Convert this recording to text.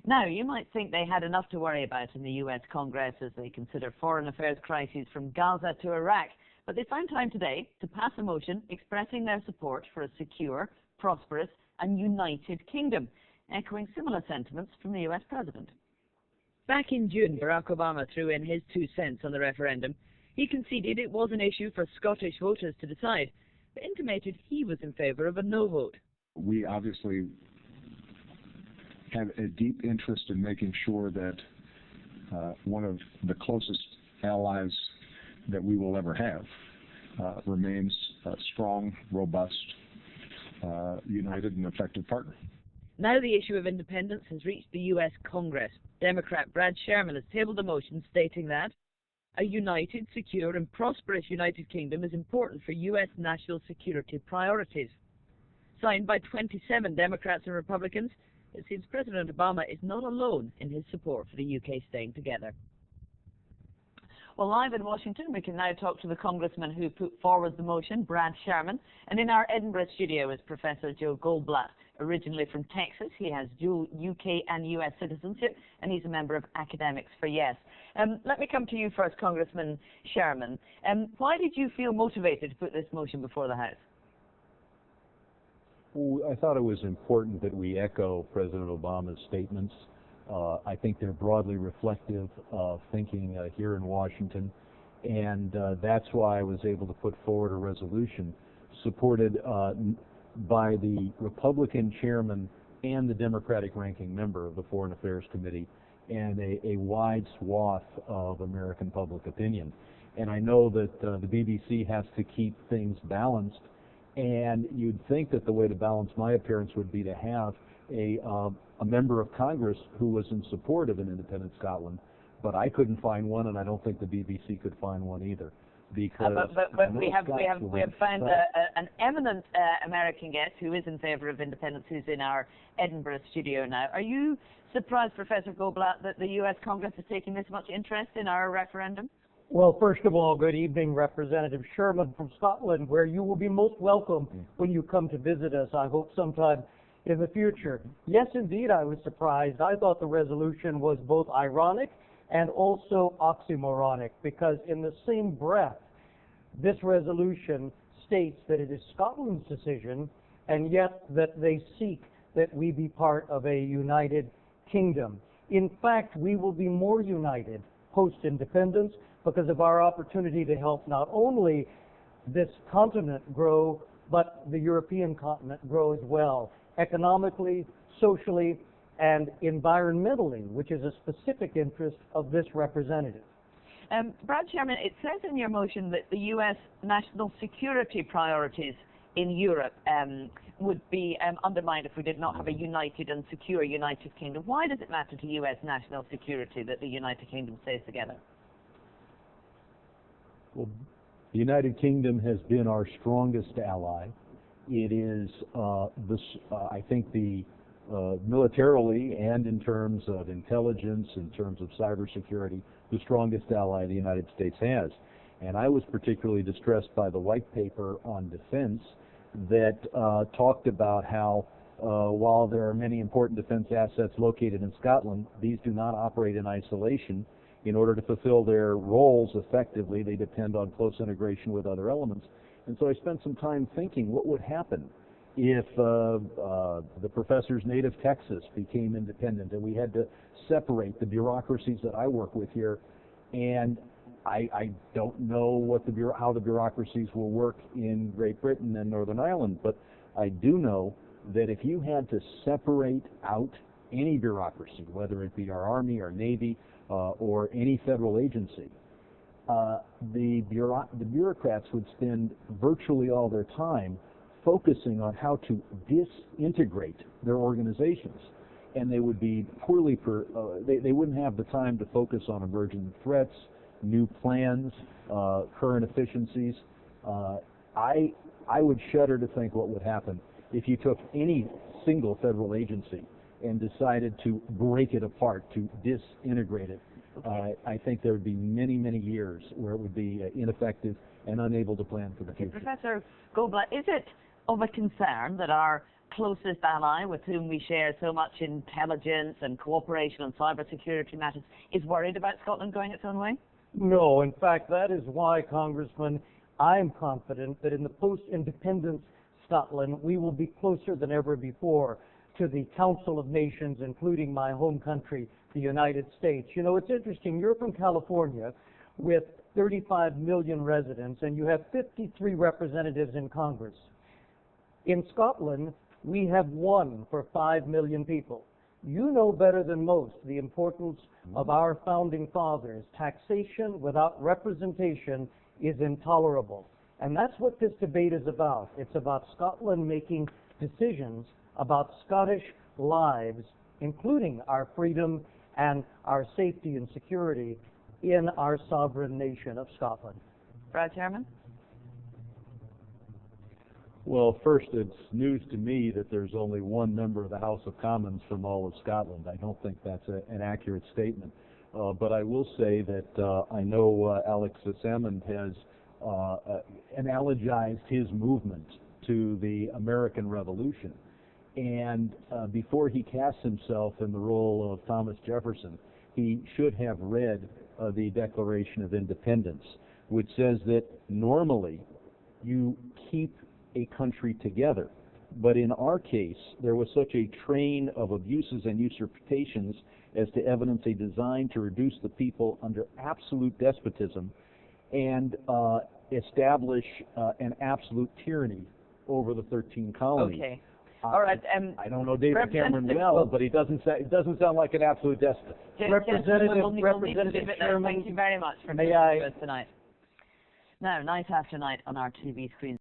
Now, you might think they had enough to worry about in the US Congress as they consider foreign affairs crises from Gaza to Iraq, but they found time today to pass a motion expressing their support for a secure, prosperous and united kingdom, echoing similar sentiments from the US President. Back in June, Barack Obama threw in his 2 cents on the referendum. He conceded it was an issue for Scottish voters to decide, but intimated he was in favour of a no vote. We obviously have a deep interest in making sure that one of the closest allies that we will ever have remains a strong, robust, united and effective partner. Now the issue of independence has reached the US Congress. Democrat Brad Sherman has tabled a motion stating that a united, secure and prosperous United Kingdom is important for US national security priorities. Signed by 27 Democrats and Republicans, it seems President Obama is not alone in his support for the UK staying together. Well, live in Washington, we can now talk to the Congressman who put forward the motion, Brad Sherman. And in our Edinburgh studio is Professor Joe Goldblatt. Originally from Texas, he has dual UK and US citizenship, and he's a member of Academics for Yes. Let me come to you first, Congressman Sherman. Why did you feel motivated to put this motion before the House? Well, I thought it was important that we echo President Obama's statements. I think they're broadly reflective of thinking here in Washington, and that's why I was able to put forward a resolution supported by the Republican chairman and the Democratic ranking member of the Foreign Affairs Committee and a wide swath of American public opinion. And I know that the BBC has to keep things balanced, and you'd think that the way to balance my appearance would be to have a member of Congress who was in support of an independent Scotland, but I couldn't find one, and I don't think the BBC could find one either. Because but we have found an eminent American guest who is in favour of independence, who's in our Edinburgh studio now. Are you surprised, Professor Goldblatt, that the US Congress is taking this much interest in our referendum? Well, first of all, good evening, Representative Sherman from Scotland, where you will be most welcome when you come to visit us, I hope sometime in the future. Yes, indeed, I was surprised. I thought the resolution was both ironic and also oxymoronic, because in the same breath, this resolution states that it is Scotland's decision, and yet that they seek that we be part of a united kingdom. In fact, we will be more united post-independence because of our opportunity to help not only this continent grow, but the European continent grow as well, economically, socially, and environmentally, which is a specific interest of this representative. Brad Sherman, it says in your motion that the U.S. national security priorities in Europe would be undermined if we did not have a united and secure United Kingdom. Why does it matter to U.S. national security that the United Kingdom stays together? Well, the United Kingdom has been our strongest ally. It is, I think, militarily and in terms of intelligence, in terms of cybersecurity, the strongest ally the United States has. And I was particularly distressed by the white paper on defense that talked about how while there are many important defense assets located in Scotland, these do not operate in isolation. In order to fulfill their roles effectively, they depend on close integration with other elements. And so I spent some time thinking what would happen if the professor's native Texas became independent and we had to separate the bureaucracies that I work with here. And I don't know how the bureaucracies will work in Great Britain and Northern Ireland, but I do know that if you had to separate out any bureaucracy, whether it be our Army, our Navy, or any federal agency, the bureaucrats would spend virtually all their time focusing on how to disintegrate their organizations, and they would be they wouldn't have the time to focus on emerging threats, new plans, current efficiencies. I would shudder to think what would happen if you took any single federal agency and decided to break it apart, to disintegrate it. I think there would be many, many years where it would be ineffective and unable to plan for the future. Professor Goldblatt, is it of a concern that our closest ally with whom we share so much intelligence and cooperation on cybersecurity matters, is worried about Scotland going its own way? No, in fact, that is why, Congressman, I'm confident that in the post-independence Scotland, we will be closer than ever before to the Council of Nations, including my home country, the United States. You know, it's interesting. You're from California with 35 million residents, and you have 53 representatives in Congress. In Scotland, we have one for 5 million people. You know better than most the importance of our founding fathers. Taxation without representation is intolerable. And that's what this debate is about. It's about Scotland making decisions about Scottish lives, including our freedom and our safety and security in our sovereign nation of Scotland. Brad Sherman? Well, first, it's news to me that there's only one member of the House of Commons from all of Scotland. I don't think that's an accurate statement. But I will say that I know Alex Salmond has analogized his movement to the American Revolution. And before he casts himself in the role of Thomas Jefferson, he should have read the Declaration of Independence, which says that normally you keep a country together. But in our case, there was such a train of abuses and usurpations as to evidence a design to reduce the people under absolute despotism and establish an absolute tyranny over the 13 colonies. Okay. All right. I don't know David Cameron well, but it doesn't sound like an absolute despot. Representative Sherman, thank you very much for may being I with us tonight. Now, night after night on our TV screens.